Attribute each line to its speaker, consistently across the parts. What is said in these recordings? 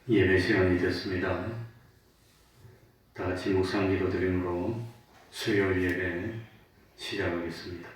Speaker 1: 예배 시간이 됐습니다. 다 같이 묵상 기도 드림으로 수요일 예배 시작하겠습니다.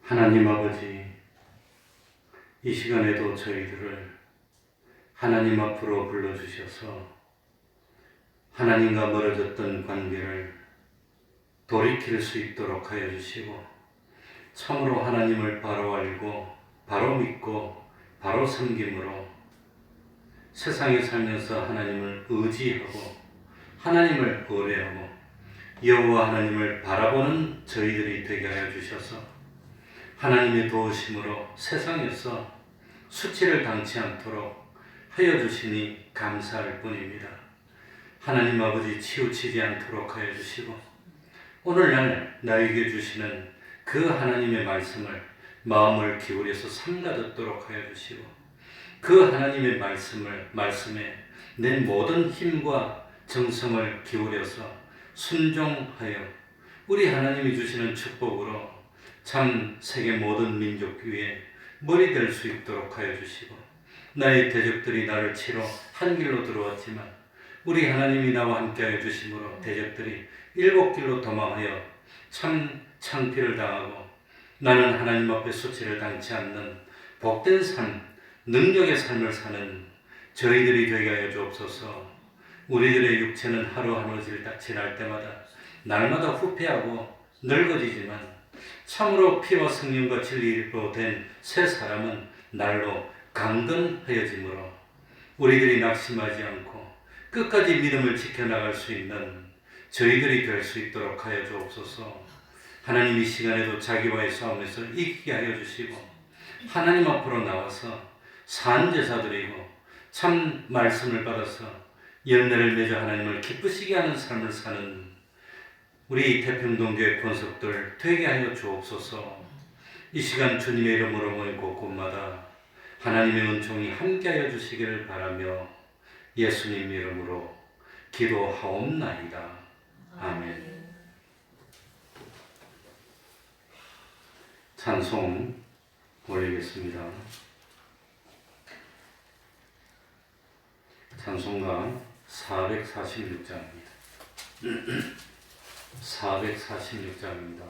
Speaker 1: 하나님 아버지, 이 시간에도 저희들을 하나님 앞으로 불러주셔서 하나님과 멀어졌던 관계를 돌이킬 수 있도록 하여 주시고, 참으로 하나님을 바로 알고 바로 믿고 바로 섬김으로 세상에 살면서 하나님을 의지하고 하나님을 의뢰하고 여호와 하나님을 바라보는 저희들이 되게 하여 주셔서 하나님의 도우심으로 세상에서 수치를 당치 않도록 하여 주시니 감사할 뿐입니다. 하나님 아버지, 치우치지 않도록 하여 주시고 오늘날 나에게 주시는 그 하나님의 말씀을 마음을 기울여서 삼가 듣도록 하여 주시고, 그 하나님의 말씀에 내 모든 힘과 정성을 기울여서 순종하여 우리 하나님이 주시는 축복으로 참 세계 모든 민족 위에 머리 될 수 있도록 하여 주시고, 나의 대적들이 나를 치러 한 길로 들어왔지만 우리 하나님이 나와 함께 하여 주심으로 대적들이 7길로 도망하여 참 창피를 당하고 나는 하나님 앞에 수치를 당치 않는 복된 삶, 능력의 삶을 사는 저희들이 되게 하여 주옵소서. 우리들의 육체는 하루하루 지날 때마다 날마다 후패하고 늙어지지만 참으로 피와 성령과 진리로 된 새 사람은 날로 강건하여지므로 우리들이 낙심하지 않고 끝까지 믿음을 지켜나갈 수 있는 저희들이 될 수 있도록 하여 주옵소서. 하나님, 이 시간에도 자기와의 싸움에서 이기게 하여 주시고 하나님 앞으로 나와서 산제사 드리고 참 말씀을 받아서 열매를 맺어 하나님을 기쁘시게 하는 삶을 사는 우리 태평동교회 권속들 되게 하여 주옵소서. 이 시간 주님의 이름으로 모이고 곳마다 하나님의 은총이 함께하여 주시기를 바라며 예수님 이름으로 기도하옵나이다. 아멘. 찬송 올리겠습니다. 찬송가 446장입니다. 446장입니다.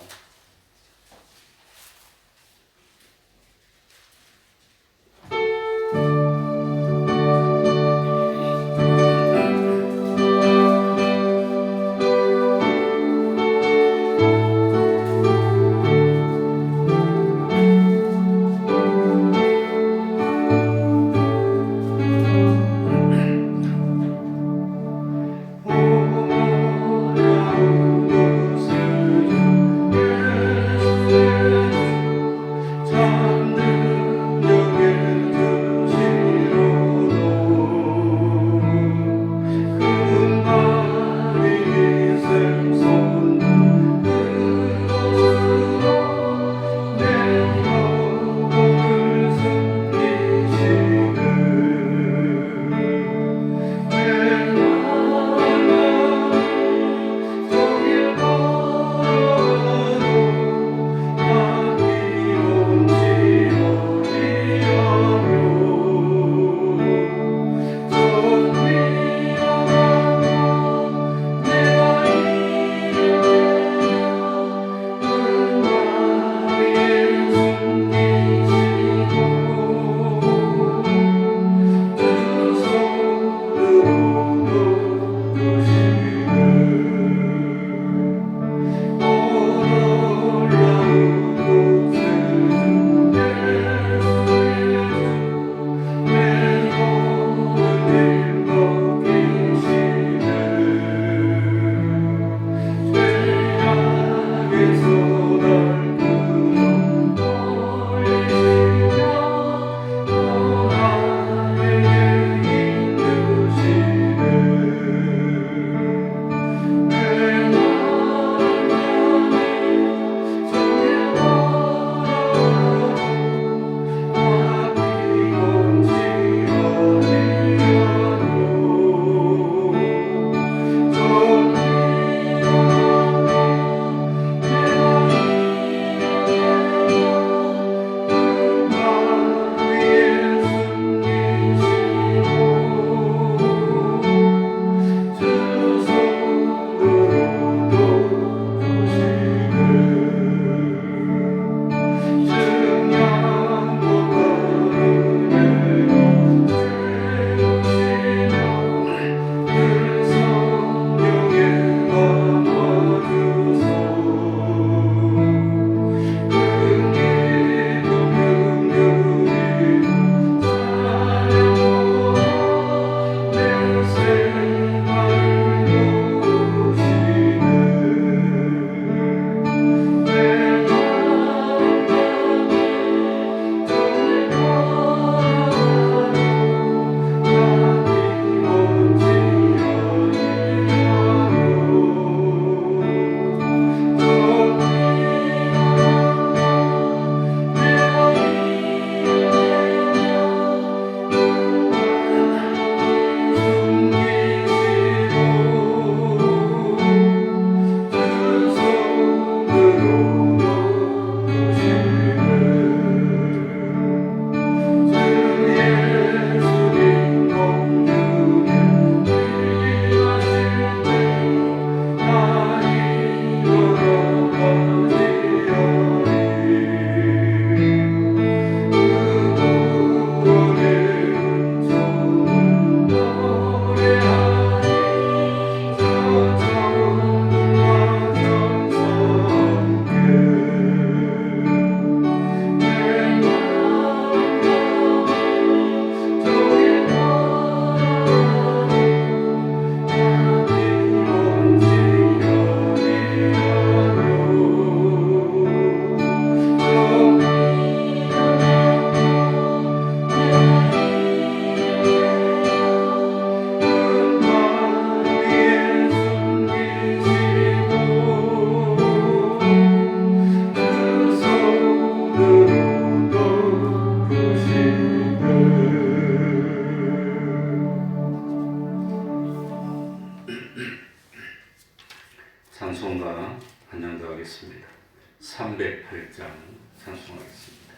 Speaker 1: 찬송하겠습니다.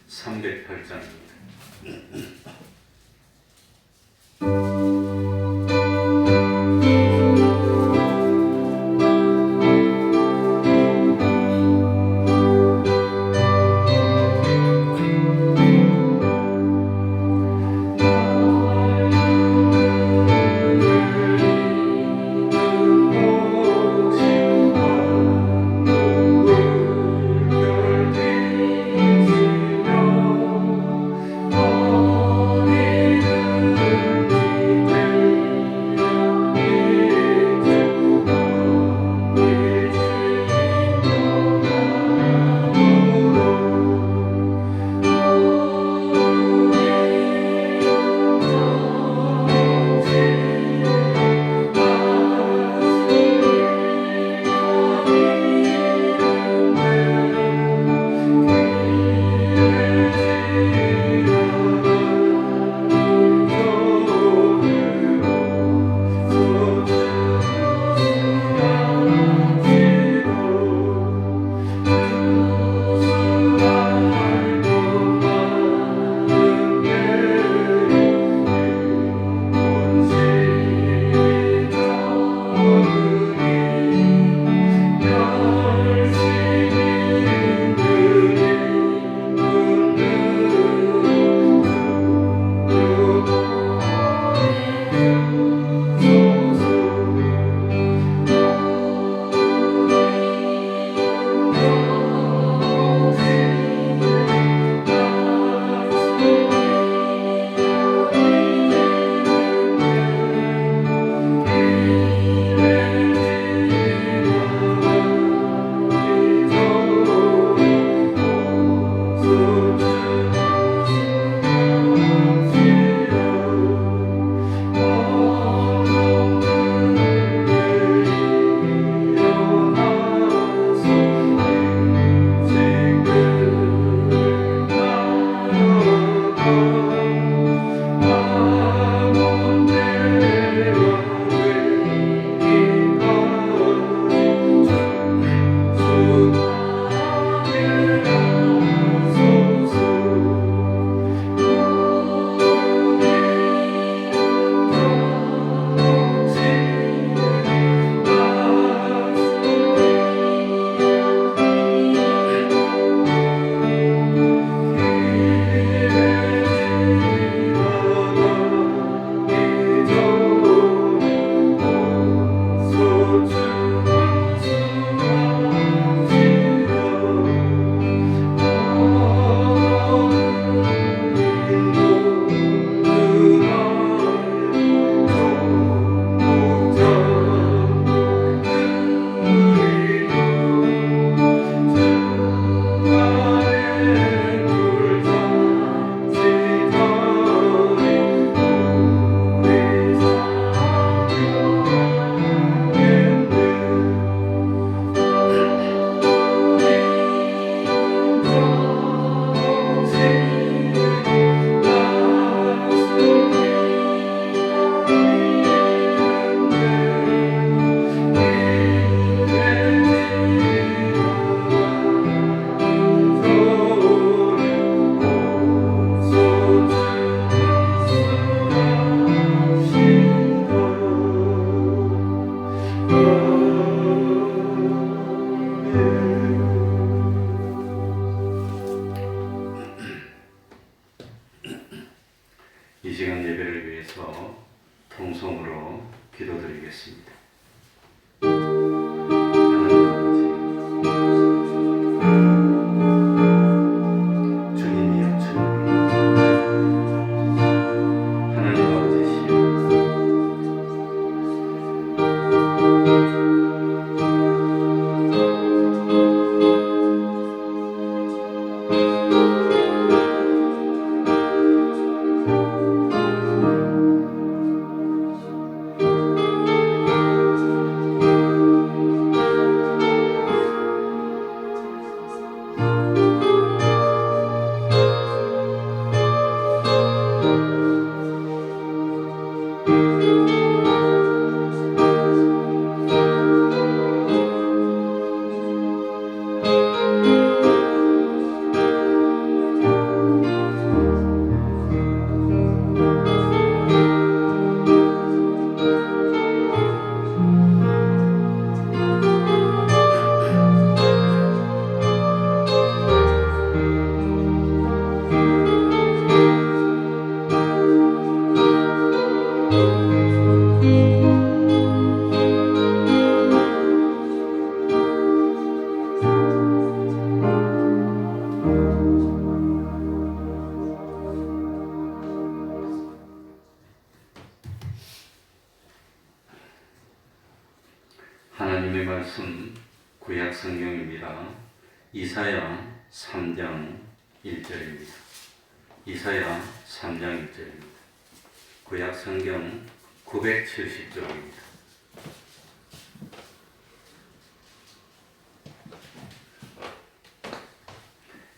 Speaker 1: 308장입니다. 이 시간 예배를 위해서 통성으로 기도드리겠습니다. 주님이여 주님, 하나님 아버지시여, 3장 1절입니다. 이사야 3장 1절입니다. 구약 성경 970쪽입니다.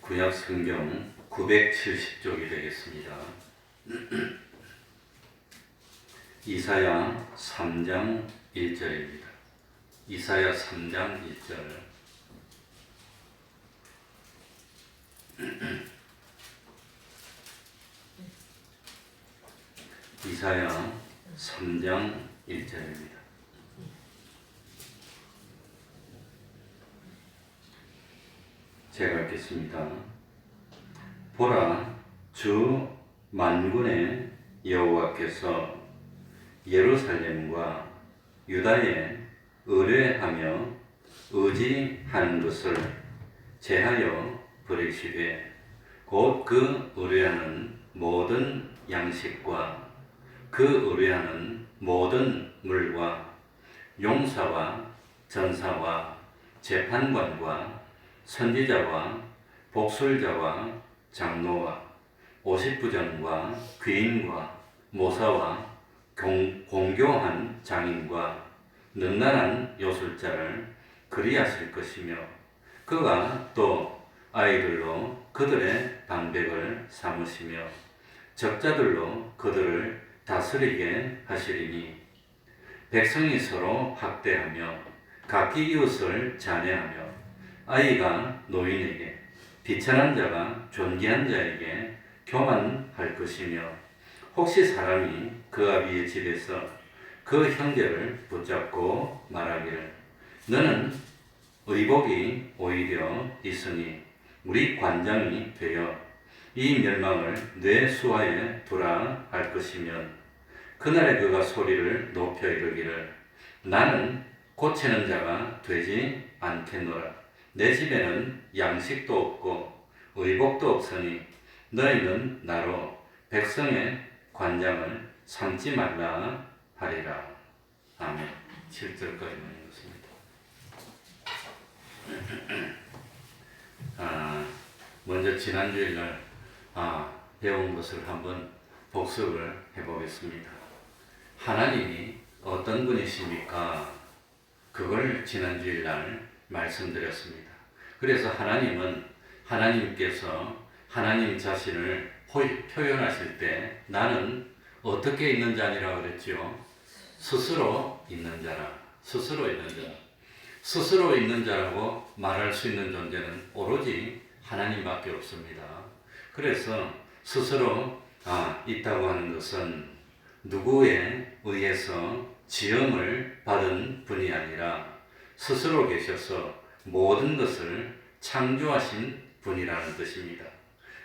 Speaker 1: 구약 성경 970쪽이 되겠습니다. 이사야 3장 1절입니다. 이사야 3장 1절. 이사야 3장 1절입니다. 제가 읽겠습니다. 보라, 주 만군의 여호와께서 예루살렘과 유다에 의뢰하며 의지하는 것을 제하여 버리시되 곧 그 의뢰하는 모든 양식과 그 의뢰하는 모든 물과 용사와 전사와 재판관과 선지자와 복술자와 장로와 오십부장과 귀인과 모사와 공교한 장인과 능란한 요술자를 그리하실 것이며 그가 또 아이들로 그들의 방백을 삼으시며 적자들로 그들을 다스리게 하시리니 백성이 서로 학대하며 각기 이웃을 잔해하며 아이가 노인에게 비천한 자가 존귀한 자에게 교만할 것이며 혹시 사람이 그 아비의 집에서 그 형제를 붙잡고 말하기를 너는 의복이 오히려 있으니 우리 관장이 되어 이 멸망을 내 수하에 두라 할 것이면 그날에 그가 소리를 높여 이르기를 나는 고치는 자가 되지 않겠노라. 내 집에는 양식도 없고 의복도 없으니 너희는 나로 백성의 관장을 삼지 말라 하리라. 아멘. 7절까지만 읽었습니다. 먼저 지난주일날 배운 것을 한번 복습을 해보겠습니다. 하나님이 어떤 분이십니까? 그걸 지난주일날 말씀드렸습니다. 그래서 하나님께서 하나님 자신을 표현하실 때 나는 어떻게 있는 자니라 그랬죠? 스스로 있는 자라. 스스로 있는 자. 스스로 있는 자라고 말할 수 있는 존재는 오로지 하나님밖에 없습니다. 그래서 스스로 있다고 하는 것은 누구에 의해서 지음을 받은 분이 아니라 스스로 계셔서 모든 것을 창조하신 분이라는 뜻입니다.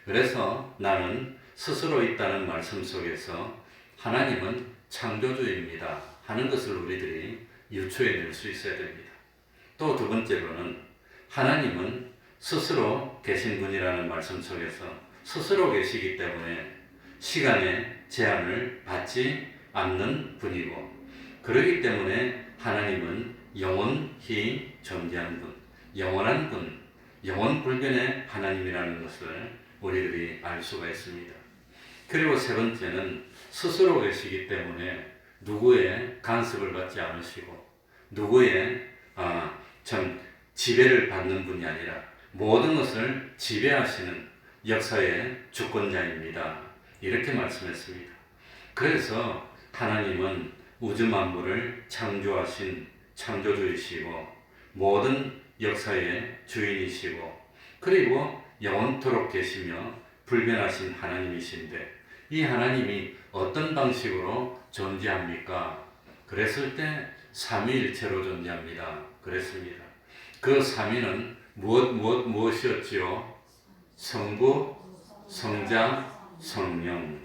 Speaker 1: 그래서 나는 스스로 있다는 말씀 속에서 하나님은 창조주입니다 하는 것을 우리들이 유추해낼 수 있어야 됩니다. 또 두 번째로는 하나님은 스스로 계신 분이라는 말씀 속에서 스스로 계시기 때문에 시간의 제한을 받지 않는 분이고 그렇기 때문에 하나님은 영원히 존재하는 분, 영원한 분, 영원불변의 하나님이라는 것을 우리들이 알 수가 있습니다. 그리고 세 번째는 스스로 계시기 때문에 누구의 간섭을 받지 않으시고 누구의 지배를 받는 분이 아니라 모든 것을 지배하시는 역사의 주권자입니다. 이렇게 말씀했습니다. 그래서 하나님은 우주 만물을 창조하신 창조주이시고 모든 역사의 주인이시고 그리고 영원토록 계시며 불변하신 하나님이신데 이 하나님이 어떤 방식으로 존재합니까? 그랬을 때 삼위일체로 존재합니다. 그랬습니다. 그 삼위는 무엇이었지요? 성부, 성자, 성령.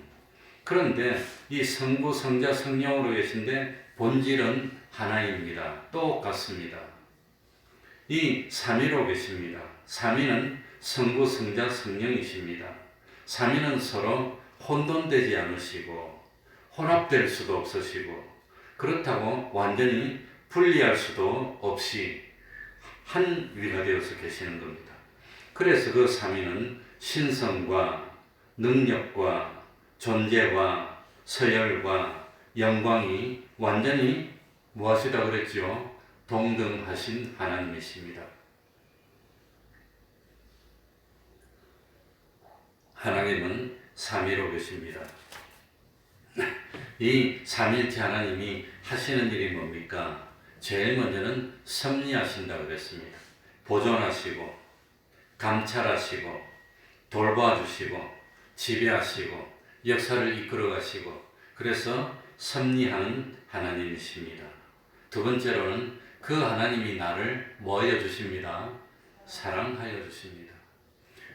Speaker 1: 그런데 이 성부, 성자, 성령으로 계신데 본질은 하나입니다. 똑같습니다. 이 삼위로 계십니다. 삼위는 성부, 성자, 성령이십니다. 삼위는 서로 혼돈되지 않으시고 혼합될 수도 없으시고 그렇다고 완전히 분리할 수도 없이 한 위가 되어서 계시는 겁니다. 그래서 그 삼위는 신성과 능력과 존재와 서열과 영광이 완전히 무엇이다 그랬죠? 동등하신 하나님이십니다. 하나님은 삼위로 계십니다. 이 삼일체 하나님이 하시는 일이 뭡니까? 제일 먼저는 섭리하신다고 그랬습니다. 보존하시고 감찰하시고 돌봐주시고 지배하시고 역사를 이끌어가시고 그래서 섭리하는 하나님이십니다. 두 번째로는 그 하나님이 나를 뭐 하여 주십니다? 사랑하여 주십니다.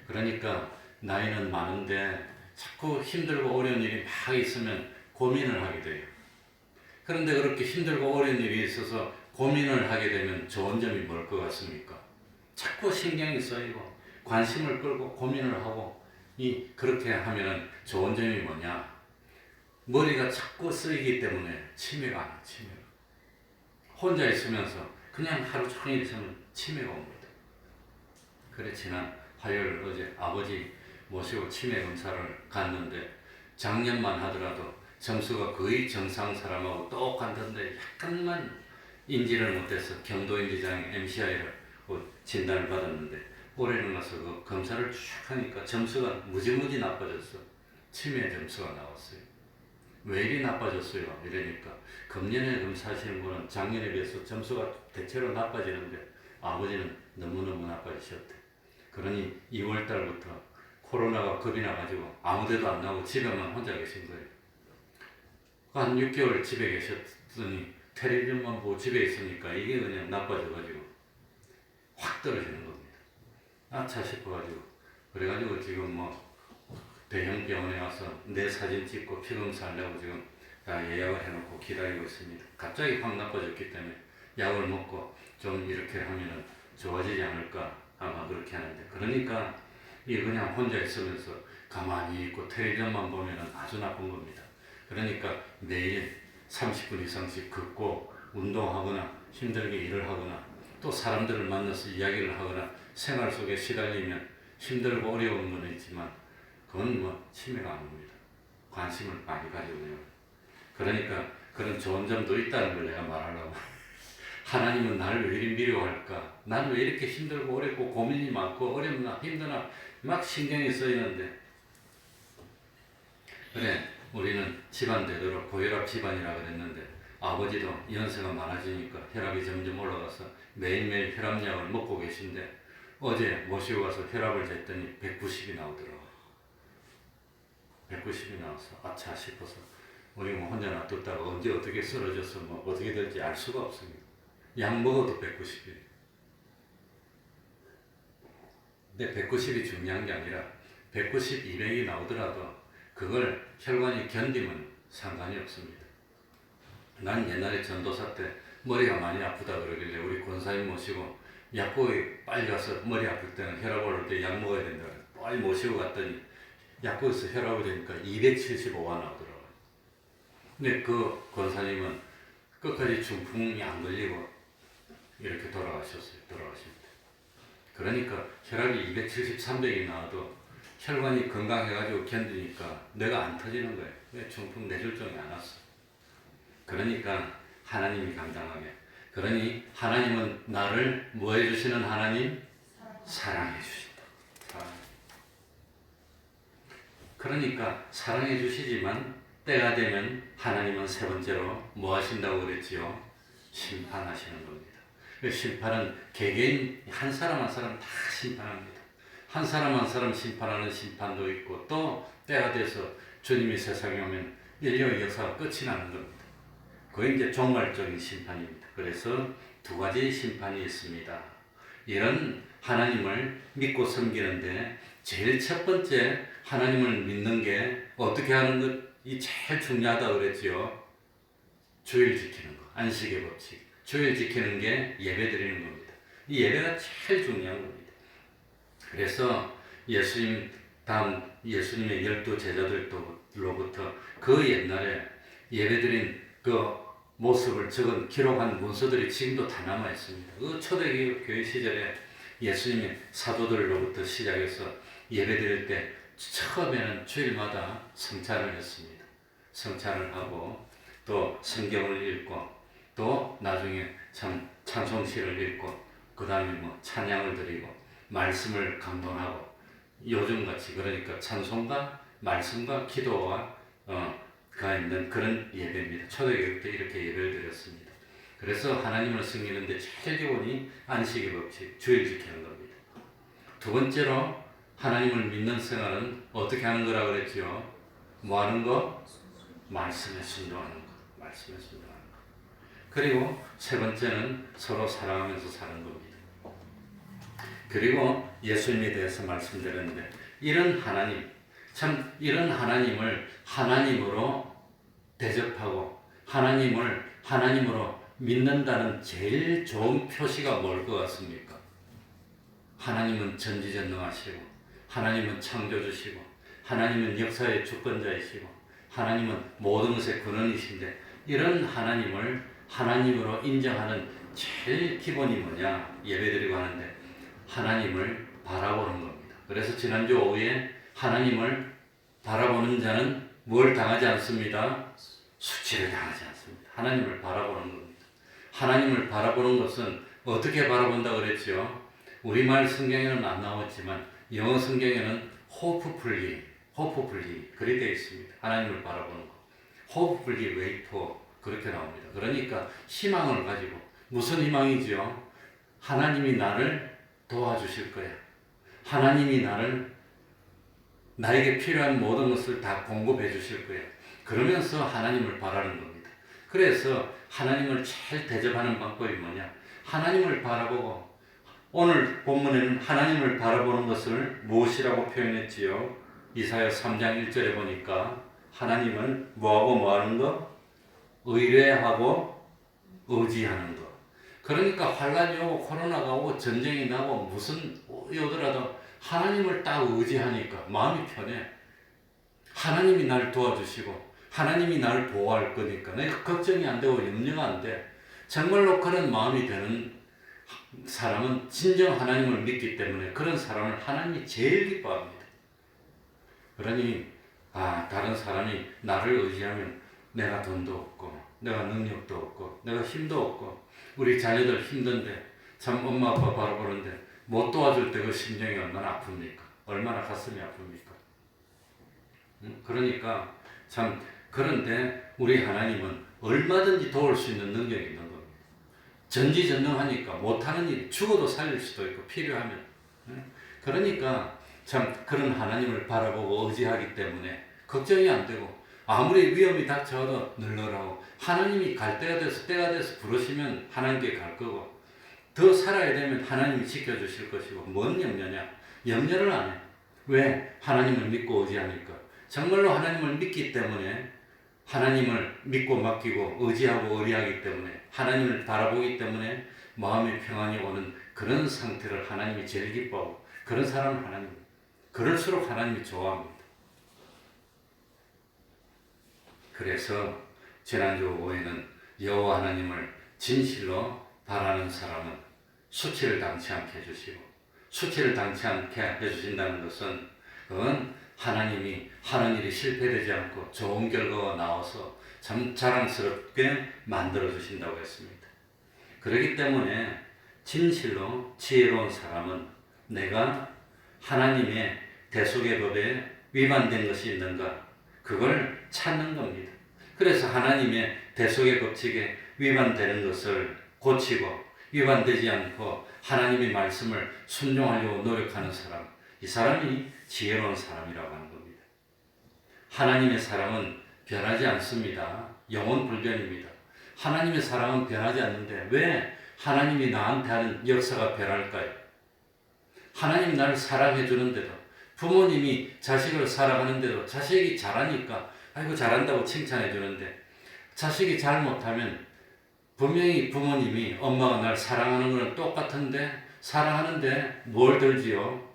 Speaker 1: 그러니까 나이는 많은데 자꾸 힘들고 어려운 일이 막 있으면 고민을 하게 돼요. 그런데 그렇게 힘들고 어려운 일이 있어서 고민을 하게 되면 좋은 점이 뭘 것 같습니까? 자꾸 신경이 쓰이고 관심을 끌고 고민을 하고 그렇게 하면 좋은 점이 뭐냐? 머리가 자꾸 쓰이기 때문에 치매가 안 와요. 치매가. 혼자 있으면서 그냥 하루 종일 있으면 치매가 옵니다. 그래 지난 화요일 어제 아버지 모시고 치매 검사를 갔는데 작년만 하더라도 점수가 거의 정상 사람하고 똑같은데 약간만 인지를 못해서 경도인지장애 MCI를 진단을 받았는데 올해는 가서 그 검사를 쭉 하니까 점수가 무지무지 나빠졌어. 치매 점수가 나왔어요. 왜 이리 나빠졌어요? 이러니까 금년에 검사하시는 분은 작년에 비해서 점수가 대체로 나빠지는데 아버지는 너무너무 나빠지셨대. 그러니 2월 달부터 코로나가 겁이 나가지고 아무데도 안 나오고 집에만 혼자 계신 거예요. 한 6개월 집에 계셨더니 텔레비전만 보고 집에 있으니까 이게 그냥 나빠져가지고 확 떨어지는 겁니다. 아차 싶어가지고 그래가지고 지금 뭐 대형 병원에 와서 내 사진 찍고 피검사하려고 지금 다 예약을 해놓고 기다리고 있습니다. 갑자기 확 나빠졌기 때문에 약을 먹고 좀 이렇게 하면은 좋아지지 않을까 아마 그렇게 하는데 그러니까 이 그냥 혼자 있으면서 가만히 있고 텔레비전만 보면은 아주 나쁜 겁니다. 그러니까 매일 30분 이상씩 걷고 운동하거나 힘들게 일을 하거나 또 사람들을 만나서 이야기를 하거나 생활 속에 시달리면 힘들고 어려운 건 있지만 그건 뭐 치매가 아닙니다. 관심을 많이 가지고요. 그러니까 그런 좋은 점도 있다는 걸 내가 말하려고. 하나님은 나를 왜 이리 미워할까? 나는 왜 이렇게 힘들고 어렵고 고민이 많고 어렵나 힘드나 막 신경이 쓰이는데 그래 우리는 집안 되도록 고혈압 집안이라 그랬는데 아버지도 연세가 많아지니까 혈압이 점점 올라가서 매일매일 혈압약을 먹고 계신데 어제 모시고 가서 혈압을 쟀더니 190이 나오더라고요. 190이 나와서 아차 싶어서 우리 뭐 혼자 놔뒀다가 언제 어떻게 쓰러져서 뭐 어떻게 될지 알 수가 없습니다. 약 먹어도 190이에요. 근데 190이 중요한 게 아니라 190, 200이 나오더라도 그걸 혈관이 견디면 상관이 없습니다. 난 옛날에 전도사 때 머리가 많이 아프다 그러길래 우리 권사님 모시고 약국에 빨리 가서 머리 아플 때는 혈압 오를 때 약 먹어야 된다 그래서 빨리 모시고 갔더니 약국에서 혈압을 재니까 275가 나오더라고요. 근데 그 권사님은 끝까지 중풍이 안 걸리고 이렇게 돌아가셨어요. 돌아가십니다. 그러니까 혈압이 270, 300이 나와도 혈관이 건강해가지고 견디니까 뇌가 안 터지는 거예요. 왜 중풍 뇌졸중이 안 왔어. 그러니까 하나님이 감당하게. 그러니 하나님은 나를 뭐 해주시는 하나님? 사랑해 주신다. 그러니까 사랑해 주시지만 때가 되면 하나님은 세 번째로 뭐 하신다고 그랬지요? 심판하시는 겁니다. 그 심판은 개개인 한 사람 한 사람 다 심판합니다. 한 사람 한 사람 심판하는 심판도 있고 또 때가 돼서 주님이 세상에 오면 인류의 역사가 끝이 나는 겁니다. 그게 이제 종말적인 심판입니다. 그래서 두 가지 심판이 있습니다. 이런 하나님을 믿고 섬기는데 제일 첫 번째 하나님을 믿는 게 어떻게 하는 것이 제일 중요하다고 그랬지요. 주일 지키는 거, 안식의 법칙. 주일 지키는 게 예배 드리는 겁니다. 이 예배가 제일 중요한 겁니다. 그래서 예수님 다음 예수님의 12 제자들로부터 그 옛날에 예배드린 그 모습을 적은 기록한 문서들이 지금도 다 남아 있습니다. 그 초대교회 시절에 예수님의 사도들로부터 시작해서 예배드릴 때 처음에는 주일마다 성찬을 했습니다. 성찬을 하고 또 성경을 읽고 또 나중에 찬송시를 읽고 그 다음에 뭐 찬양을 드리고 말씀을 강론하고 요즘같이 그러니까 찬송과 말씀과 기도와 가 있는 그런 예배입니다. 초대교육 때 이렇게 예배를 드렸습니다. 그래서 하나님을 섬기는데 제일 기본이 안식의 법칙, 주일 지키는 겁니다. 두 번째로 하나님을 믿는 생활은 어떻게 하는 거라 그랬죠? 뭐 하는 거? 말씀에 순종하는 거. 말씀에 순종하는 거. 그리고 세 번째는 서로 사랑하면서 사는 겁니다. 그리고 예수님에 대해서 말씀드렸는데 이런 하나님, 참 이런 하나님을 하나님으로 대접하고 하나님을 하나님으로 믿는다는 제일 좋은 표시가 뭘 것 같습니까? 하나님은 전지전능하시고 하나님은 창조주시고 하나님은 역사의 주권자이시고 하나님은 모든 것의 근원이신데 이런 하나님을 하나님으로 인정하는 제일 기본이 뭐냐? 예배드리고 하는데 하나님을 바라보는 겁니다. 그래서 지난주 오후에 하나님을 바라보는 자는 뭘 당하지 않습니다. 수치를 당하지 않습니다. 하나님을 바라보는 겁니다. 하나님을 바라보는 것은 어떻게 바라본다 그랬죠? 우리말 성경에는 안 나왔지만 영어 성경에는 호프풀리 그렇게 되어 있습니다. 하나님을 바라보는 거. 호프풀리 웨이터 그렇게 나옵니다. 그러니까 희망을 가지고 무슨 희망이죠? 하나님이 나를 도와주실 거야. 하나님이 나에게 필요한 모든 것을 다 공급해 주실 거야. 그러면서 하나님을 바라는 겁니다. 그래서 하나님을 제일 대접하는 방법이 뭐냐? 하나님을 바라보고 오늘 본문에는 하나님을 바라보는 것을 무엇이라고 표현했지요? 이사야 3장 1절에 보니까 하나님을 뭐하고 뭐하는 거? 의뢰하고 의지하는 거. 그러니까 환란이 오고 코로나가 오고 전쟁이 나고 무슨 오더라도 하나님을 딱 의지하니까 마음이 편해. 하나님이 날 도와주시고 하나님이 날 보호할 거니까 내가 걱정이 안 되고 염려가 안 돼. 정말로 그런 마음이 되는 사람은 진정 하나님을 믿기 때문에 그런 사람을 하나님이 제일 기뻐합니다. 그러니 다른 사람이 나를 의지하면 내가 돈도 없고 내가 능력도 없고 내가 힘도 없고 우리 자녀들 힘든데 참 엄마 아빠 바라보는데 못 도와줄 때 그 심정이 얼마나 아픕니까? 얼마나 가슴이 아픕니까? 그러니까 참 그런데 우리 하나님은 얼마든지 도울 수 있는 능력이 있는 겁니다. 전지전능하니까 못하는 일이 죽어도 살릴 수도 있고 필요하면. 그러니까 참 그런 하나님을 바라보고 의지하기 때문에 걱정이 안 되고 아무리 위험이 닥쳐도 널널하고 하나님이 갈 때가 돼서 부르시면 하나님께 갈 거고 더 살아야 되면 하나님이 지켜주실 것이고 뭔 염려냐? 염려를 안 해. 왜? 하나님을 믿고 의지하니까. 정말로 하나님을 믿기 때문에 하나님을 믿고 맡기고 의지하고 의리하기 때문에 하나님을 바라보기 때문에 마음의 평안이 오는 그런 상태를 하나님이 제일 기뻐하고 그런 사람은 하나님 그럴수록 하나님이 좋아합니다. 그래서 지난주 오후에는 여호와 하나님을 진실로 바라는 사람은 수치를 당치 않게 해주시고 수치를 당치 않게 해주신다는 것은 그건 하나님이 하는 일이 실패되지 않고 좋은 결과가 나와서 참 자랑스럽게 만들어 주신다고 했습니다. 그렇기 때문에 진실로 지혜로운 사람은 내가 하나님의 대속의 법에 위반된 것이 있는가 그걸 찾는 겁니다. 그래서 하나님의 대속의 법칙에 위반되는 것을 고치고 위반되지 않고 하나님의 말씀을 순종하려고 노력하는 사람, 이 사람이 지혜로운 사람이라고 하는 겁니다. 하나님의 사랑은 변하지 않습니다. 영원 불변입니다. 하나님의 사랑은 변하지 않는데 왜 하나님이 나한테 하는 역사가 변할까요? 하나님이 나를 사랑해 주는데도 부모님이 자식을 사랑하는데도 자식이 잘하니까 아이고 잘한다고 칭찬해 주는데 자식이 잘못하면 분명히 부모님이 엄마가 날 사랑하는 거는 똑같은데 사랑하는데 뭘 들지요?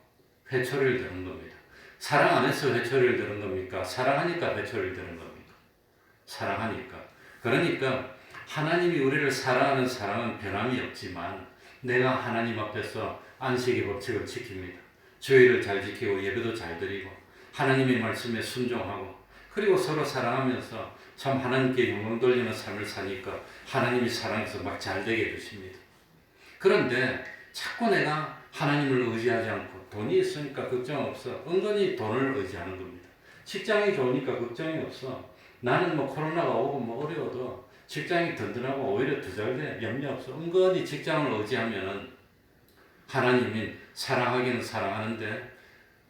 Speaker 1: 회초리를 드는 겁니다. 사랑 안 해서 회초리를 드는 겁니까? 사랑하니까 회초리를 드는 겁니까? 사랑하니까. 그러니까 하나님이 우리를 사랑하는 사랑은 변함이 없지만 내가 하나님 앞에서 안식의 법칙을 지킵니다. 주의를 잘 지키고 예배도 잘 드리고 하나님의 말씀에 순종하고 그리고 서로 사랑하면서 참 하나님께 영광 돌리는 삶을 사니까 하나님이 사랑해서 막 잘 되게 해주십니다. 그런데 자꾸 내가 하나님을 의지하지 않고 돈이 있으니까 걱정 없어. 은근히 돈을 의지하는 겁니다. 직장이 좋으니까 걱정이 없어. 나는 뭐 코로나가 오고 뭐 어려워도 직장이 든든하고 오히려 더 잘 돼. 염려 없어. 은근히 직장을 의지하면은 하나님이 사랑하기는 사랑하는데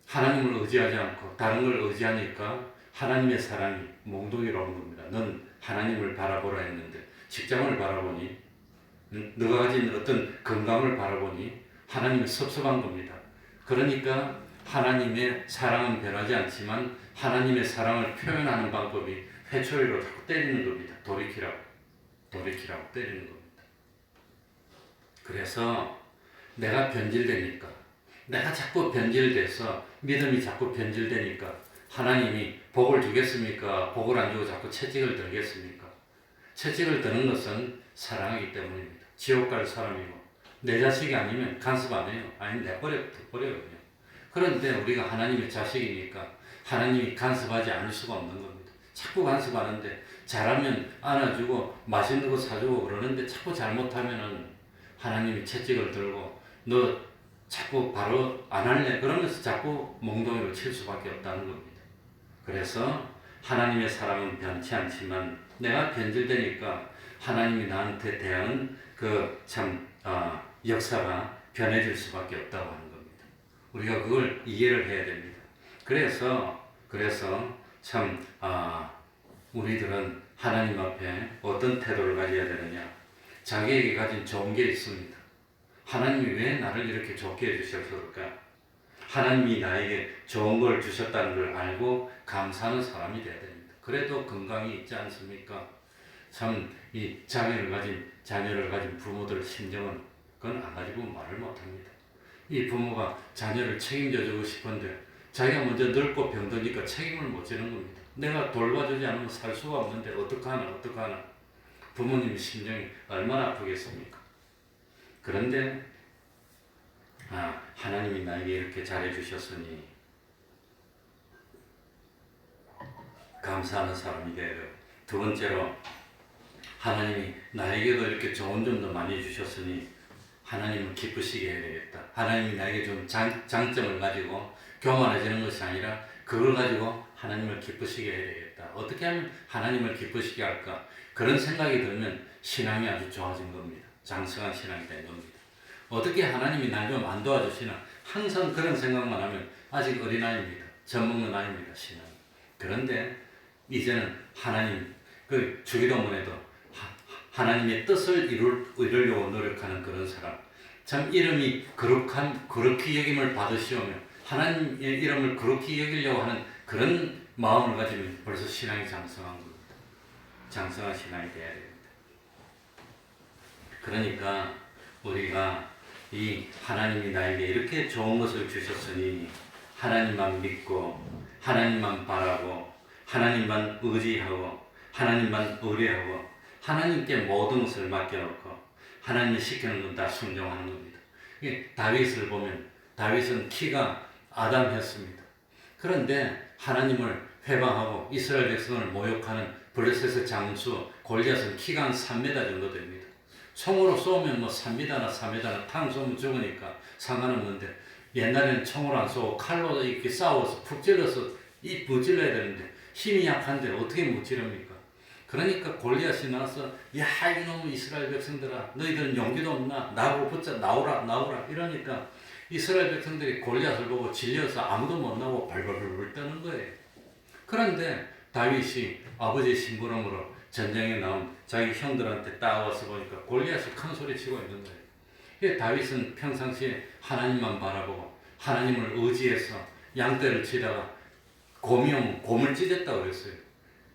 Speaker 1: 하나님을 의지하지 않고 다른 걸 의지하니까 하나님의 사랑이 몽둥이로 오는 겁니다. 넌 하나님을 바라보라 했는데 직장을 바라보니 너가 가진 어떤 건강을 바라보니 하나님이 섭섭한 겁니다. 그러니까 하나님의 사랑은 변하지 않지만 하나님의 사랑을 표현하는 방법이 회초리로 자꾸 때리는 겁니다. 돌이키라고 때리는 겁니다. 그래서 내가 변질되니까 내가 자꾸 변질돼서 믿음이 자꾸 변질되니까 하나님이 복을 주겠습니까? 복을 안 주고 자꾸 채찍을 들겠습니까? 채찍을 드는 것은 사랑하기 때문입니다. 지옥 갈 사람이고 내 자식이 아니면 간섭 안 해요. 아니 내버려요 그냥. 그런데 우리가 하나님의 자식이니까 하나님이 간섭하지 않을 수가 없는 겁니다. 자꾸 간섭하는데 잘하면 안아주고 맛있는 거 사주고 그러는데 자꾸 잘못하면은 하나님이 채찍을 들고 너 자꾸 바로 안 할래? 그러면서 자꾸 몽둥이로 칠 수밖에 없다는 겁니다. 그래서 하나님의 사랑은 변치 않지만 내가 변질되니까 하나님이 나한테 대하는 역사가 변해질 수밖에 없다고 하는 겁니다. 우리가 그걸 이해를 해야 됩니다. 그래서 참 우리들은 하나님 앞에 어떤 태도를 가져야 되느냐? 자기에게 가진 좋은 게 있습니다. 하나님이 왜 나를 이렇게 좋게 해주셨을까? 하나님이 나에게 좋은 걸 주셨다는 걸 알고 감사하는 사람이 되어야 됩니다. 그래도 건강이 있지 않습니까? 참 이 자녀를 가진 부모들 심정은 그건 안 가지고 말을 못합니다. 이 부모가 자녀를 책임져 주고 싶은데 자기가 먼저 늙고 병드니까 책임을 못 지는 겁니다. 내가 돌봐주지 않으면 살 수가 없는데 어떡하나. 부모님 심정이 얼마나 아프겠습니까? 그런데 하나님이 나에게 이렇게 잘해주셨으니 감사하는 사람이 되어요. 두 번째로 하나님이 나에게도 이렇게 좋은 점도 많이 주셨으니 하나님을 기쁘시게 해야 되겠다. 하나님이 나에게 좀 장점을 가지고 교만해지는 것이 아니라 그걸 가지고 하나님을 기쁘시게 해야 되겠다. 어떻게 하면 하나님을 기쁘시게 할까? 그런 생각이 들면 신앙이 아주 좋아진 겁니다. 장성한 신앙이 된 겁니다. 어떻게 하나님이 날 좀 안 도와주시나? 항상 그런 생각만 하면 아직 어린아이입니다. 젖먹는 아이입니다. 신앙. 그런데 이제는 하나님, 주기도문에도 하나님의 뜻을 이루려고 노력하는 그런 사람. 참 이름이 거룩히 여김을 받으시오며 하나님의 이름을 거룩히 여기려고 하는 그런 마음을 가지면 벌써 신앙이 장성한 겁니다. 장성한 신앙이 되어야 됩니다. 그러니까 우리가 이 하나님이 나에게 이렇게 좋은 것을 주셨으니 하나님만 믿고 하나님만 바라고 하나님만 의지하고 하나님만 의뢰하고 하나님께 모든 것을 맡겨놓고 하나님이 시키는 건 다 순종하는 겁니다. 다윗을 보면 다윗은 키가 아담이었습니다. 그런데 하나님을 회방하고 이스라엘 백성을 모욕하는 블레셋의 장수 골리앗은 키가 한 3m 정도 됩니다. 총으로 쏘면 3m나 4m나 탕 쏘면 죽으니까 상관없는데 옛날에는 총으로 안 쏘고 칼로 이렇게 싸워서 푹 찔러서 이 무찔러야 되는데 힘이 약한데 어떻게 무찌릅니까? 그러니까 골리앗이 나와서 야 이놈 이스라엘 백성들아 너희들은 용기도 없나? 나보고 붙자 나오라 이러니까 이스라엘 백성들이 골리앗을 보고 질려서 아무도 못 나오고 발발발 떠는 거예요. 그런데 다윗이 아버지의 심부름으로 전쟁에 나온 자기 형들한테 따와서 보니까 골리앗이 큰 소리 치고 있는 거예요. 다윗은 평상시에 하나님만 바라보고 하나님을 의지해서 양떼를 치다가 곰이 오면 곰을 찢었다고 그랬어요.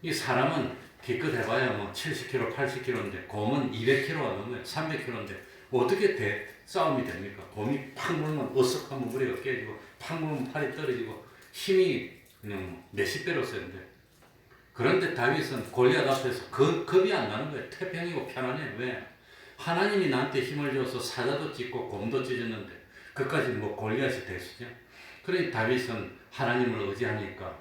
Speaker 1: 이 사람은 기껏 해봐야 70kg, 80kg인데 곰은 200kg가 넘어요. 300kg인데 어떻게 싸움이 됩니까? 곰이 팍 물면 어석하면 머리가 깨지고 팍 물면 팔이 떨어지고 힘이 그냥 몇십 배로 세는데 그런데 다윗은 골리앗 앞에서 겁이 안 나는 거예요. 태평이고 편안해. 왜? 하나님이 나한테 힘을 줘서 사자도 찢고 곰도 찢었는데 그까지 뭐 골리앗이 됐으죠. 그러니 다윗은 하나님을 의지하니까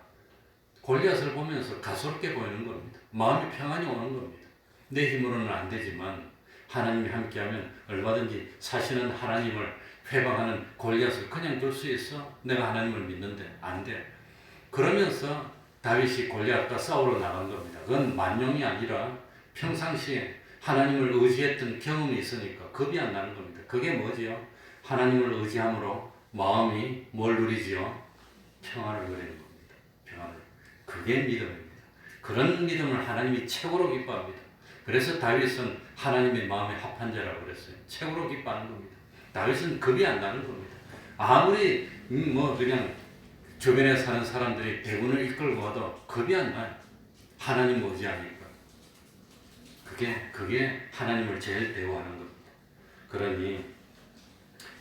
Speaker 1: 골리앗을 보면서 가소롭게 보이는 겁니다. 마음이 평안이 오는 겁니다. 내 힘으로는 안 되지만 하나님이 함께하면 얼마든지 사실은 하나님을 회방하는 골리앗을 그냥 둘 수 있어? 내가 하나님을 믿는데 안 돼. 그러면서 다윗이 골리앗과 싸우러 나간 겁니다. 그건 만용이 아니라 평상시에 하나님을 의지했던 경험이 있으니까 겁이 안 나는 겁니다. 그게 뭐지요? 하나님을 의지함으로 마음이 뭘 누리지요? 평안을 누리는 겁니다. 평안을. 그게 믿음입니다. 그런 믿음을 하나님이 최고로 기뻐합니다. 그래서 다윗은 하나님의 마음에 합한 자라고 그랬어요. 최고로 기뻐하는 겁니다. 다윗은 겁이 안 나는 겁니다. 아무리 뭐 그냥 주변에 사는 사람들이 대군을 이끌고 와도 겁이 안 나요. 하나님 의지하니까. 그게 하나님을 제일 대우하는 겁니다. 그러니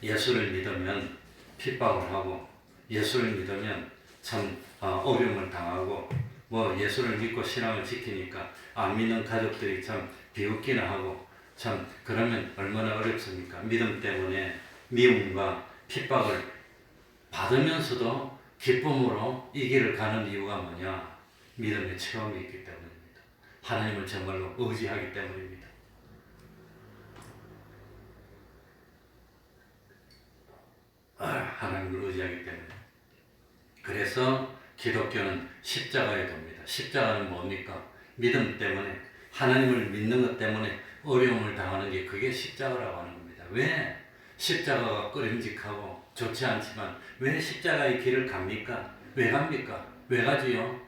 Speaker 1: 예수를 믿으면 핍박을 하고 예수를 믿으면 참 어려움을 당하고 뭐 예수를 믿고 신앙을 지키니까 안 믿는 가족들이 참 비웃기나 하고 참 그러면 얼마나 어렵습니까? 믿음 때문에 미움과 핍박을 받으면서도 기쁨으로 이 길을 가는 이유가 뭐냐? 믿음의 체험이 있기 때문입니다. 하나님을 정말로 의지하기 때문입니다. 하나님을 의지하기 때문에. 그래서 기독교는 십자가에 돕니다. 십자가는 뭡니까? 믿음 때문에 하나님을 믿는 것 때문에 어려움을 당하는 게 그게 십자가라고 하는 겁니다. 왜? 십자가가 꺼림직하고 좋지 않지만 왜 십자가의 길을 갑니까? 왜 갑니까? 왜 가지요?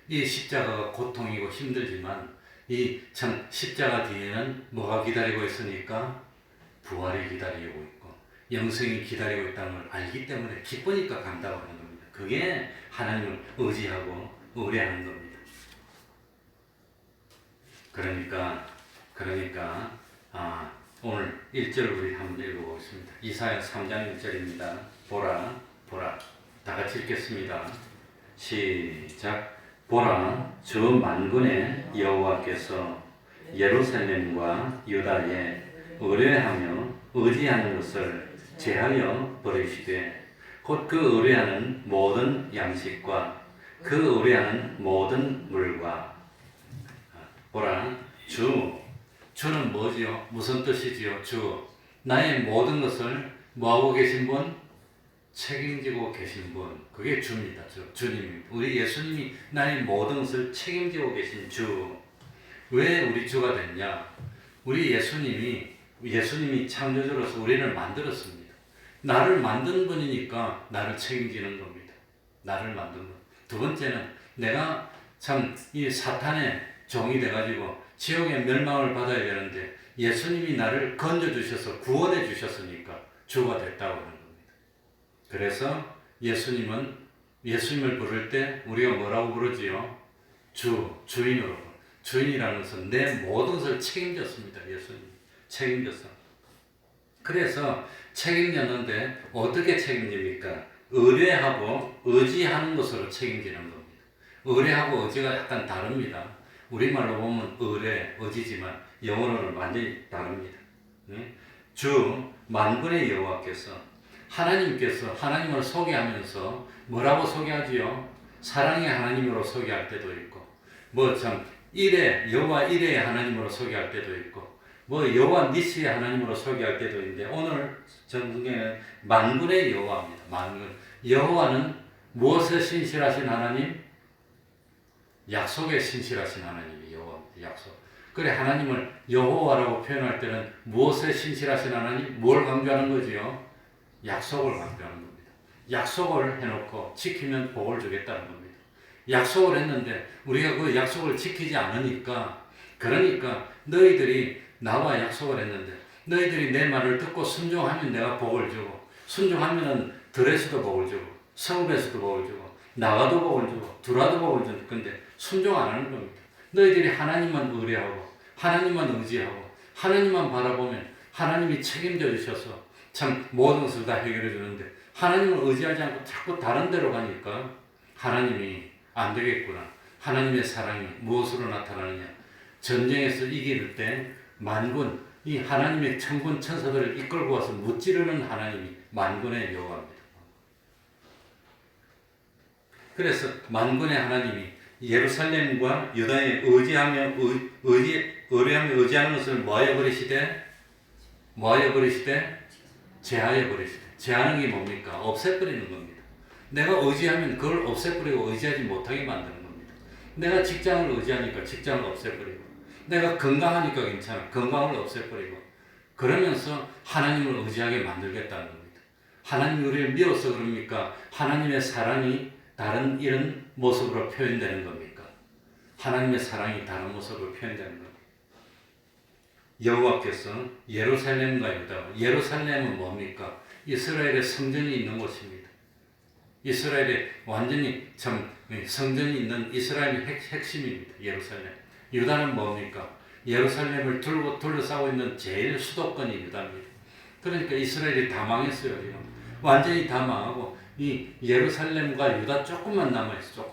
Speaker 1: 이 십자가가 고통이고 힘들지만 이 참 십자가 뒤에는 뭐가 기다리고 있으니까 부활이 기다리고 있고 영생이 기다리고 있다는 걸 알기 때문에 기쁘니까 간다고 하는 겁니다. 그게 하나님을 의지하고 의뢰하는 겁니다. 그러니까 오늘 1절 우리 한번 읽어보겠습니다. 이사야 3장 1절입니다. 보라 다 같이 읽겠습니다. 시작. 보라, 주 만군의 여호와께서 예루살렘과 유다에 의뢰하며 의지하는 것을 제하여 버리시되 곧 그 의뢰하는 모든 양식과 그 의뢰하는 모든 물과. 보라, 주는 뭐지요? 무슨 뜻이지요? 주, 나의 모든 것을 뭐하고 계신 분? 책임지고 계신 분. 그게 주입니다. 주님. 우리 예수님이 나의 모든 것을 책임지고 계신 주. 왜 우리 주가 됐냐? 우리 예수님이 창조주로서 우리를 만들었습니다. 나를 만든 분이니까 나를 책임지는 겁니다. 나를 만든 분. 두 번째는 내가 참 이 사탄의 종이 돼가지고 지옥의 멸망을 받아야 되는데 예수님이 나를 건져주셔서 구원해 주셨으니까 주가 됐다고 하는 겁니다. 그래서 예수님을 부를 때 우리가 뭐라고 부르지요? 주인으로. 주인이라는 것은 내 모든 것을 책임졌습니다. 예수님이 책임졌어. 그래서 책임졌는데 어떻게 책임집니까? 의뢰하고 의지하는 것으로 책임지는 겁니다. 의뢰하고 의지가 약간 다릅니다. 우리말로 보면 의지지만 영어로는 완전히 다릅니다. 주 만군의 여호와께서 하나님께서 하나님을 소개하면서 뭐라고 소개하지요? 사랑의 하나님으로 소개할 때도 있고 여호와 이레의 하나님으로 소개할 때도 있고 여호와 니시의 하나님으로 소개할 때도 있는데 오늘 전국에는 만군의 여호와입니다. 만군. 여호와는 무엇에 신실하신 하나님? 약속에 신실하신 하나님이 여호와입니다. 약속. 그래 하나님을 여호와라고 표현할 때는 무엇에 신실하신 하나님? 뭘 강조하는 거지요? 약속을 강조하는 겁니다. 약속을 해놓고 지키면 복을 주겠다는 겁니다. 약속을 했는데 우리가 그 약속을 지키지 않으니까 그러니까 너희들이 나와 약속을 했는데 너희들이 내 말을 듣고 순종하면 내가 복을 주고 순종하면은 들에서도 복을 주고 성읍에서도 복을 주고 나가도 복을 주고 들어와도 복을 주는 건데 순종 안 하는 겁니다. 너희들이 하나님만 의뢰하고 하나님만 의지하고 하나님만 바라보면 하나님이 책임져 주셔서 참 모든 것을 다 해결해 주는데 하나님을 의지하지 않고 자꾸 다른 데로 가니까 하나님이 안 되겠구나. 하나님의 사랑이 무엇으로 나타나느냐? 전쟁에서 이길 때 만군 이 하나님의 천군 천사들을 이끌고 와서 무찌르는 하나님이 만군의 여호와입니다. 그래서 만군의 하나님이 예루살렘과 유다에 의지하는 것을 뭐하여 버리시되 제하여 버리시되. 제하는 게 뭡니까? 없애버리는 겁니다. 내가 의지하면 그걸 없애버리고 의지하지 못하게 만드는 겁니다. 내가 직장을 의지하니까 직장을 없애버리고, 내가 건강하니까 괜찮아, 건강을 없애버리고, 그러면서 하나님을 의지하게 만들겠다는 겁니다. 하나님이 우리를 미워서 그럽니까? 하나님의 사랑이 다른 이런 모습으로 표현되는 겁니까? 하나님의 사랑이 다른 모습으로 표현되는 겁니다. 여호와께서 예루살렘과 유다, 예루살렘은 뭡니까? 이스라엘의 성전이 있는 곳입니다. 이스라엘의 완전히 참 성전이 있는 이스라엘의 핵심입니다. 예루살렘. 유다는 뭡니까? 예루살렘을 둘러싸고 있는 제일 수도권이 유다입니다. 그러니까 이스라엘이 다 망했어요. 지금 완전히 다 망하고 이 예루살렘과 유다 조금만 남아있어.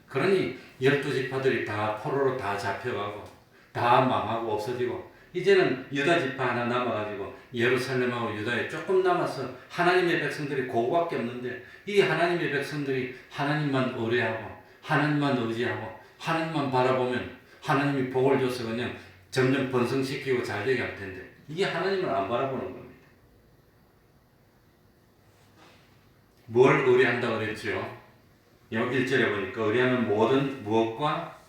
Speaker 1: 그러니 12지파들이 다 포로로 다 잡혀가고 다 망하고 없어지고, 이제는 유다 지파 하나 남아가지고 예루살렘하고 유다에 조금 남아서 하나님의 백성들이 그거밖에 없는데, 이 하나님의 백성들이 하나님만 의뢰하고 하나님만 의지하고 하나님만 바라보면 하나님이 복을 줘서 그냥 점점 번성시키고 잘되게 할 텐데, 이게 하나님을 안 바라보는 겁니다. 뭘 의뢰한다고 그랬죠? 여기 1절에 보니까 의뢰하는 모든 무엇과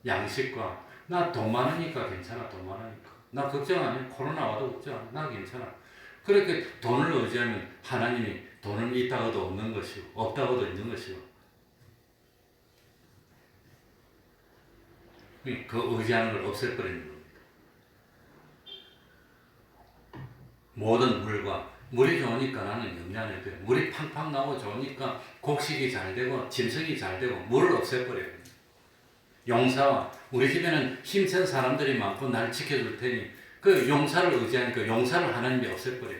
Speaker 1: 양식과. 나 돈 많으니까 괜찮아. 돈 많으니까 나 걱정 안 해. 코로나 와도 걱정 안 해. 나 괜찮아. 그렇게 돈을 의지하면 하나님이 돈은 있다고도 없는 것이고 없다고도 있는 것이고, 그 의지하는 걸 없애버리는 겁니다. 모든 물이 좋으니까 나는 염려 안 해도 돼. 물이 팡팡 나오고 좋으니까 곡식이 잘 되고 짐승이 잘 되고 물을 없애버려요. 용사와, 우리 집에는 힘센 사람들이 많고 날 지켜줄 테니 그 용사를 의지하니까 용사를 하나님이 없애버려요.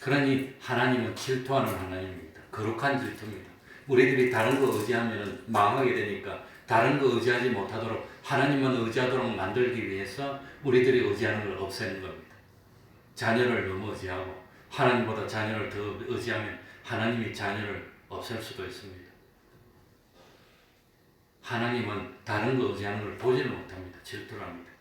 Speaker 1: 그러니 하나님은 질투하는 하나님입니다. 거룩한 질투입니다. 우리들이 다른 거 의지하면 망하게 되니까 다른 거 의지하지 못하도록 하나님만 의지하도록 만들기 위해서 우리들이 의지하는 걸 없애는 겁니다. 자녀를 너무 의지하고 하나님보다 자녀를 더 의지하면 하나님이 자녀를 없앨 수도 있습니다. 하나님은 다른 거 의지하는 걸 보지를 못합니다. 질투를 합니다.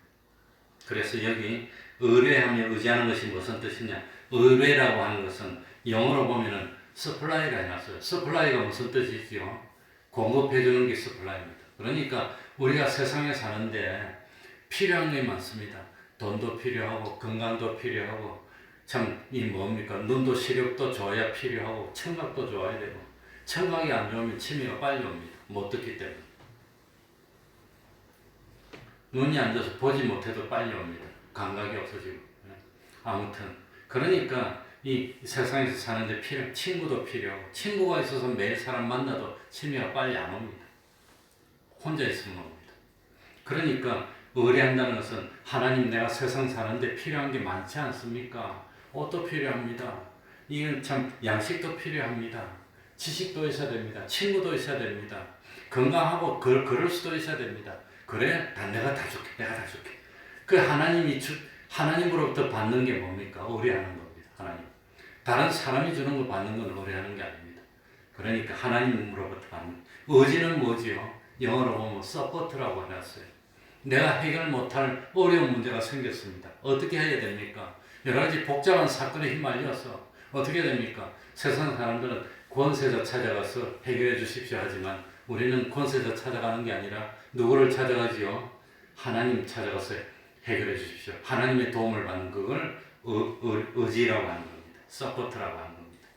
Speaker 1: 그래서 여기 의뢰하며 의지하는 것이 무슨 뜻이냐? 의뢰라고 하는 것은 영어로 보면은 supply라 해놨어요. supply가 무슨 뜻이지요? 공급해주는 게 supply입니다. 그러니까 우리가 세상에 사는데 필요한 게 많습니다. 돈도 필요하고 건강도 필요하고 참 이 뭡니까? 눈도 시력도 좋아야 필요하고 청각도 좋아야 되고, 청각이 안 좋으면 치매가 빨리 옵니다. 못 듣기 때문에. 눈이 안 좋아서 보지 못해도 빨리 옵니다. 감각이 없어지고. 아무튼 그러니까 이 세상에서 사는데 친구도 필요하고, 친구가 있어서 매일 사람 만나도 치매가 빨리 안 옵니다. 혼자 있으면 옵니다. 그러니까 의뢰한다는 것은 하나님, 내가 세상 사는데 필요한 게 많지 않습니까? 옷도 필요합니다. 이건 참 양식도 필요합니다. 지식도 있어야 됩니다. 친구도 있어야 됩니다. 건강하고 그럴 수도 있어야 됩니다. 그래, 내가 다 줄게. 그 하나님으로부터 받는 게 뭡니까? 의뢰하는 겁니다. 하나님. 다른 사람이 주는 거 받는 건 의뢰하는 게 아닙니다. 그러니까 하나님으로부터 받는. 의지는 뭐지요? 영어로 보면 서포트라고 해놨어요. 내가 해결 못할 어려운 문제가 생겼습니다. 어떻게 해야 됩니까? 여러 가지 복잡한 사건에 휘말려서 어떻게 됩니까? 세상 사람들은 권세자 찾아가서 해결해 주십시오 하지만 우리는 권세자 찾아가는 게 아니라 누구를 찾아가지요? 하나님 찾아가서 해결해 주십시오. 하나님의 도움을 받는 그걸 의지라고 하는 겁니다. 서포트라고 하는 겁니다.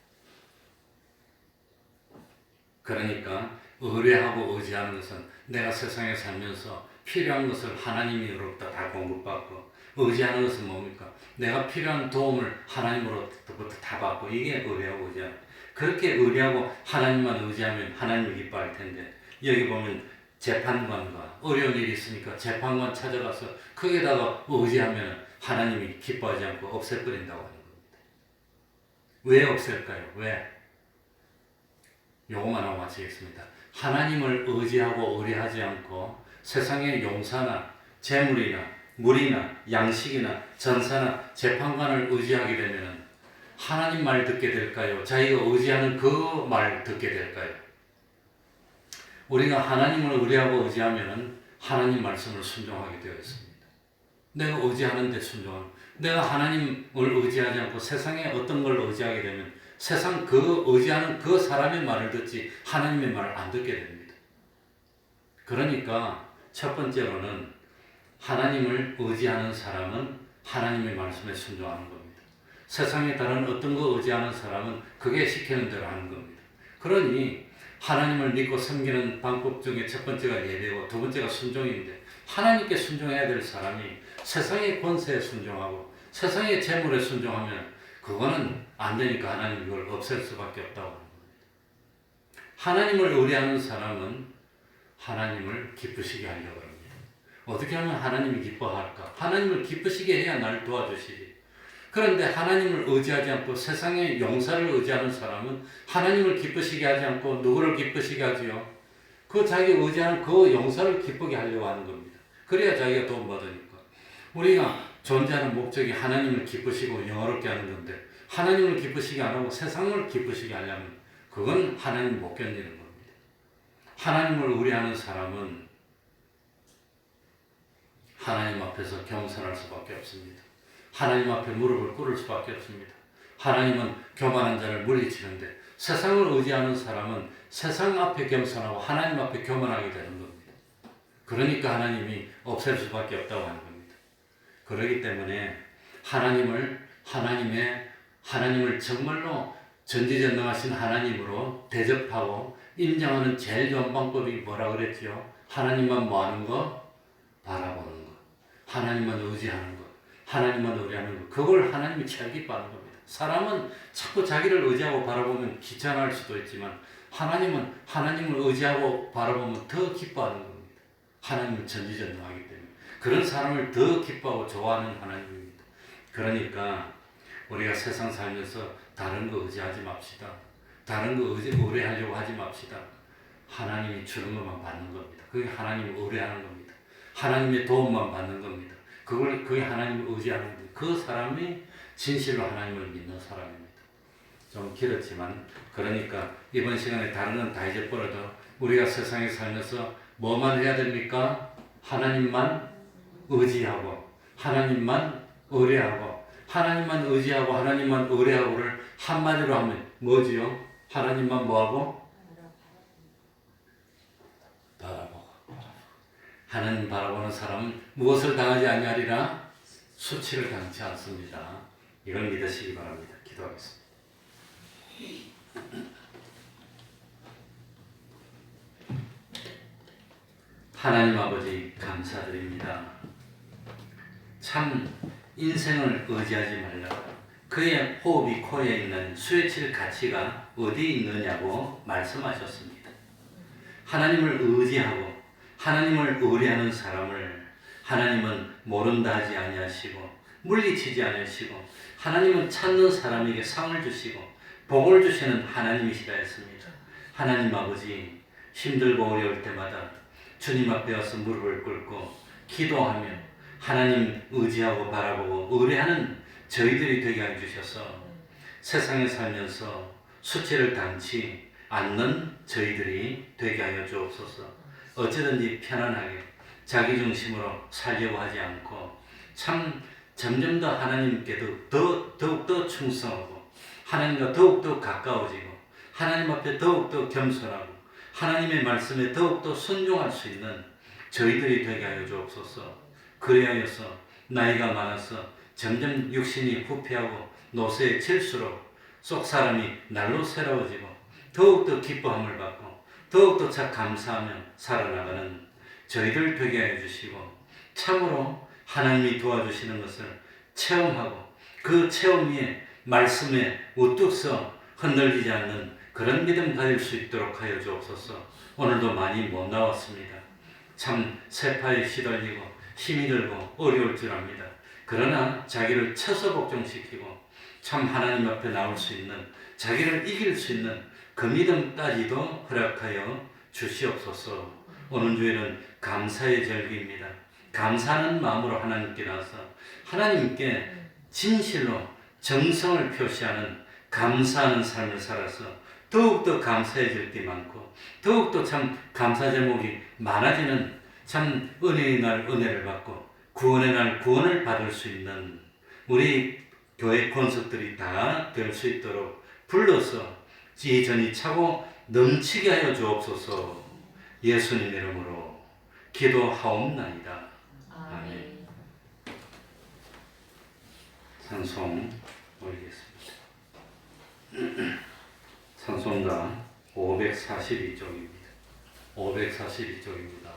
Speaker 1: 그러니까 의뢰하고 의지하는 것은 내가 세상에 살면서 필요한 것을 하나님으로부터 다 공급받고, 의지하는 것은 뭡니까? 내가 필요한 도움을 하나님으로부터 다 받고, 이게 의뢰하고 의지하는. 그렇게 의뢰하고 하나님만 의지하면 하나님이 기뻐할 텐데, 여기 보면 재판관과 어려운 일이 있으니까 재판관 찾아가서 거기에다가 의지하면 하나님이 기뻐하지 않고 없애버린다고 하는 겁니다. 왜 없앨까요? 왜? 요것만 하고 마치겠습니다. 하나님을 의지하고 의뢰하지 않고 세상의 용사나 재물이나 물이나 양식이나 전사나 재판관을 의지하게 되면 하나님 말 듣게 될까요? 자기가 의지하는 그 말 듣게 될까요? 우리가 하나님을 의뢰하고 의지하면 하나님 말씀을 순종하게 되어 있습니다. 내가 의지하는 데 순종하는, 내가 하나님을 의지하지 않고 세상에 어떤 걸 의지하게 되면 세상 그 의지하는 그 사람의 말을 듣지 하나님의 말을 안 듣게 됩니다. 그러니까 첫 번째로는 하나님을 의지하는 사람은 하나님의 말씀에 순종하는 겁니다. 세상에 다른 어떤 거 의지하는 사람은 그게 시키는 대로 하는 겁니다. 그러니 하나님을 믿고 섬기는 방법 중에 첫 번째가 예배고 두 번째가 순종인데, 하나님께 순종해야 될 사람이 세상의 권세에 순종하고 세상의 재물에 순종하면 그거는 안 되니까 하나님 이걸 없앨 수밖에 없다고 합니다. 하나님을 의뢰하는 사람은 하나님을 기쁘시게 하려고 합니다. 어떻게 하면 하나님이 기뻐할까? 하나님을 기쁘시게 해야 나를 도와주시지. 그런데 하나님을 의지하지 않고 세상의 용사를 의지하는 사람은 하나님을 기쁘시게 하지 않고 누구를 기쁘시게 하지요? 그 자기 의지하는 그 용사를 기쁘게 하려고 하는 겁니다. 그래야 자기가 도움받으니까. 우리가 존재하는 목적이 하나님을 기쁘시고 영화롭게 하는 건데, 하나님을 기쁘시게 안 하고 세상을 기쁘시게 하려면 그건 하나님 못 견디는 겁니다. 하나님을 의뢰하는 사람은 하나님 앞에서 겸손할 수밖에 없습니다. 하나님 앞에 무릎을 꿇을 수밖에 없습니다. 하나님은 교만한 자를 물리치는데, 세상을 의지하는 사람은 세상 앞에 겸손하고 하나님 앞에 교만하게 되는 겁니다. 그러니까 하나님이 없앨 수밖에 없다고 하는 겁니다. 그렇기 때문에 하나님을 정말로 전지전능하신 하나님으로 대접하고 인정하는 제일 좋은 방법이 뭐라 그랬지요? 하나님만 뭐하는 거? 바라보는 것. 하나님만 의지하는 것. 하나님만 의뢰하는 것. 그걸 하나님이 제일 기뻐하는 겁니다. 사람은 자꾸 자기를 의지하고 바라보면 귀찮아할 수도 있지만, 하나님은 하나님을 의지하고 바라보면 더 기뻐하는 겁니다. 하나님은 전지전능하기 때문에. 그런 사람을 더 기뻐하고 좋아하는 하나님입니다. 그러니까 우리가 세상 살면서 다른 거 의지하지 맙시다. 다른 거 의뢰하려고 하지 맙시다. 하나님이 주는 것만 받는 겁니다. 그게 하나님을 의뢰하는 겁니다. 하나님의 도움만 받는 겁니다. 그게 하나님을 의지하는 겁니다. 그 사람이 진실로 하나님을 믿는 사람입니다. 좀 길었지만, 그러니까 이번 시간에 다른 건 다 잊어버려도 우리가 세상에 살면서 뭐만 해야 됩니까? 하나님만 의지하고 하나님만 의뢰하고 하나님만 의지하고 하나님만 의뢰하고를 한마디로 하면 뭐지요? 하나님만 뭐하고? 바라보고. 하나님 바라보는 사람은 무엇을 당하지 아니하리라? 수치를 당치 않습니다. 이걸 믿으시기 바랍니다. 기도하겠습니다. 하나님 아버지 감사드립니다. 참 인생을 의지하지 말라. 그의 호흡이 코에 있는 수에칠 가치가 어디 있느냐고 말씀하셨습니다. 하나님을 의지하고 하나님을 의뢰하는 사람을 하나님은 모른다 하지 아니하시고 물리치지 않으시고, 하나님은 찾는 사람에게 상을 주시고 복을 주시는 하나님이시라 했습니다. 하나님 아버지, 힘들고 어려울 때마다 주님 앞에 와서 무릎을 꿇고 기도하며 하나님 의지하고 바라보고 의뢰하는 저희들이 되게 해주셔서 세상에 살면서 수치를 당치 않는 저희들이 되게 하여 주옵소서. 어찌든지 편안하게 자기중심으로 살려고 하지 않고 참 점점 더 하나님께도 더욱더 충성하고 하나님과 더욱더 가까워지고 하나님 앞에 더욱더 겸손하고 하나님의 말씀에 더욱더 순종할 수 있는 저희들이 되게 하여 주옵소서. 그리하여서 나이가 많아서 점점 육신이 후패하고 노쇠에 질수록 속 사람이 날로 새로워지고 더욱더 기뻐함을 받고 더욱더 감사하며 살아나가는 저희들 되게 하여 주시고, 참으로 하나님이 도와주시는 것을 체험하고 그 체험 위에 말씀에 우뚝 서 흔들리지 않는 그런 믿음 가질 수 있도록 하여 주옵소서. 오늘도 많이 못 나왔습니다. 참 세파에 시달리고 힘이 들고 어려울 줄 압니다. 그러나 자기를 쳐서 복종시키고 참 하나님 앞에 나올 수 있는, 자기를 이길 수 있는 그 믿음까지도 허락하여 주시옵소서. 오늘 주일은 감사의 절기입니다. 감사하는 마음으로 하나님께 나서 하나님께 진실로 정성을 표시하는 감사하는 삶을 살아서 더욱더 감사해질 때 많고 더욱더 참 감사 제목이 많아지는 참 은혜의 날 은혜를 받고 구원의 날 구원을 받을 수 있는 우리 교회 권속들이 다 될 수 있도록 불러서 지전이 차고 넘치게 하여 주옵소서. 예수님 이름으로 기도하옵나이다. 아멘. 찬송 올리겠습니다. 찬송가 542쪽입니다. 542쪽입니다.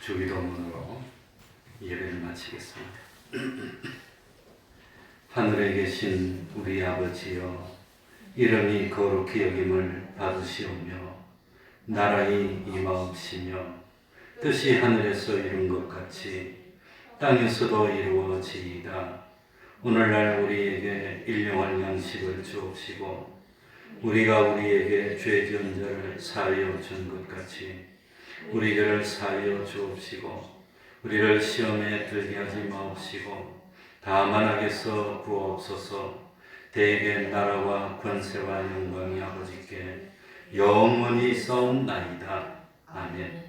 Speaker 1: 주기도문으로 예배를 마치겠습니다. 하늘에 계신 우리 아버지여, 이름이 거룩히 여김을 받으시오며 나라의 임하옵시며 뜻이 하늘에서 이룬 것 같이 땅에서도 이루어지이다. 오늘날 우리에게 일용할 양식을 주옵시고 우리가 우리에게 죄 지은 자를 사하여 준 것 같이 우리 죄를 사하여 주옵시고 우리를 시험에 들게 하지 마옵시고 다만 악에서 구하옵소서. 대개 나라와 권세와 영광이 아버지께 영원히 있사옵나이다. 아멘.